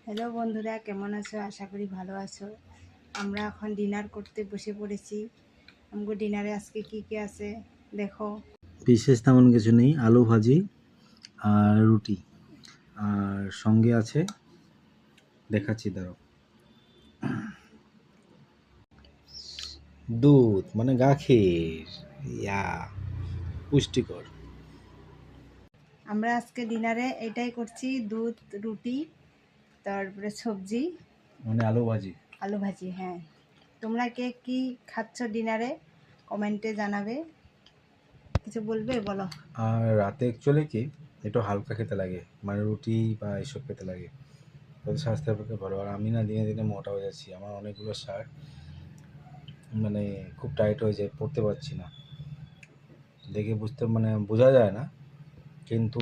Hello বন্ধুরা, কেমন আছো? আশা করি ভালো আছো। আমরা এখন ডিনার করতে বসে পড়েছি। আমগো ডিনারে আজকে কি কি আছে দেখো। বিশেষ তেমন কিছু নেই, আলু ভাজি আর রুটি, আর সঙ্গে আছে, দেখাচ্ছি দাঁড়াও, দুধ মানে গাখির, ইয়া পুষ্টিকর। আমরা আজকে ডিনারে এটাই করছি, দুধ, রুটি, তারপরে সবজি, মানে আলু ভাজি। আলু ভাজি। হ্যাঁ, তোমরা কে কি খাচ্ছ ডিনারে কমেন্টে জানাবে। কিছু বলবে, বলো। আর রাতে অ্যাকচুয়ালি কি একটু হালকা খেতে লাগে, মানে রুটি বা এসব খেতে লাগে, তাদের স্বাস্থ্যের পক্ষে ভালো। আর আমি না দিনে দিনে মোটা হয়ে যাচ্ছি, আমার অনেকগুলো শার্ট মানে খুব টাইট হয়ে যায়, পরতে পারছি না, দেখে বুঝতে মানে বোঝা যায় না, কিন্তু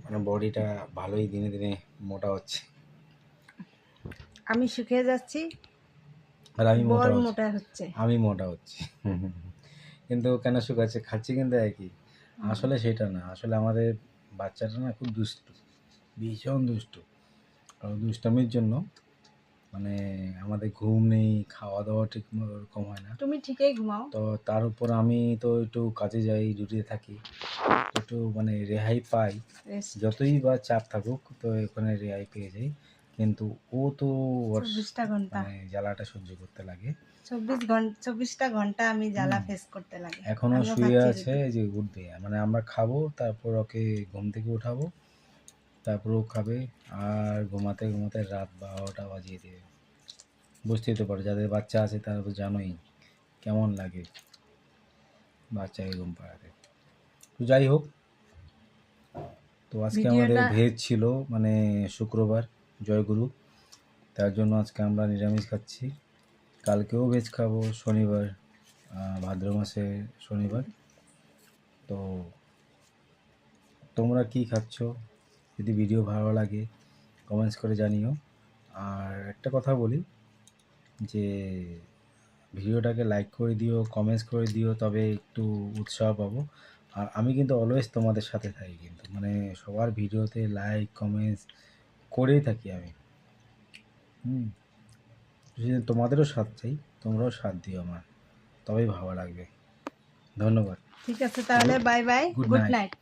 মানে বডিটা ভালোই দিনে দিনে মোটা হচ্ছে। আমি শুকিয়ে যাচ্ছি, আর আমি বর মোটা হচ্ছি, মোটা হচ্ছে। আমি মোটা হচ্ছি। কিন্তু কেন শুকাচ্ছে, খাচ্ছি কিন্তু একই। আসলে সেটা না, আসলে আমাদের বাচ্চাটা না খুব দুষ্টু, ভীষণ দুষ্টু। আর দুষ্টামির জন্য মানে আমাদের ঘুম নেই, খাওয়া দাওয়া ঠিক ওরকম হয় না। তুমি ঠিকই ঘুমাও। তো তার উপর আমি তো একটু কাজে যাই, ডিউটিতে থাকি, একটু মানে রেহাই পাই। রেস্ট। যতই বা চাপ থাকুক তো এখানে রেহাই পেয়ে যাই, কিন্তু ও তো ওর 24টা ঘন্টা, মানে জ্বালাটা সহ্য করতে লাগে। 24টা ঘন্টা আমি জ্বালা ফেস করতে লাগে। এখনো আমিও শুয়ে খাচ্ছি আছে, রুটি। যে উঠবে মানে আমরা খাবো, তারপর ওকে ঘুম থেকে উঠাবো, তারপর ও খাবে, আর ঘুমাতে ঘুমাতে রাত 12টা বাজিয়ে দেবে। বুঝতেই তো পারো, যাদের বাচ্চা আছে তারা তো জানোই কেমন লাগে বাচ্চাকে ঘুম পাড়াতে। তো যাই হোক, তো আজকে আমাদের ভিডিওটা ভেজ ছিল, মানে শুক্রবার, জয়গুরু, তার জন্য আজকে আমরা নিরামিষ খাচ্ছি। কালকেও ভেজ খাবো, শনিবার, ভাদ্র মাসে শনিবার। তো তোমরা কি খাচ্ছ? যদি ভিডিও ভালো লাগে কমেন্টস করে জানিও। আর একটা কথা বলি, যে ভিডিওটাকে লাইক করে দিও, কমেন্টস করে দিও, তবে একটু উৎসাহ পাবো। আর আমি কিন্তু অলওয়েজ তোমাদের সাথে থাকি, কিন্তু মানে সবার ভিডিওতে লাইক কমেন্টস করেই থাকি আমি। যদি তোমাদেরও সাথ চাই, তোমরাও সাথ দিও আমার, তবেই ভালো লাগবে। ধন্যবাদ। ঠিক আছে, তাহলে bye bye, good good night. Night.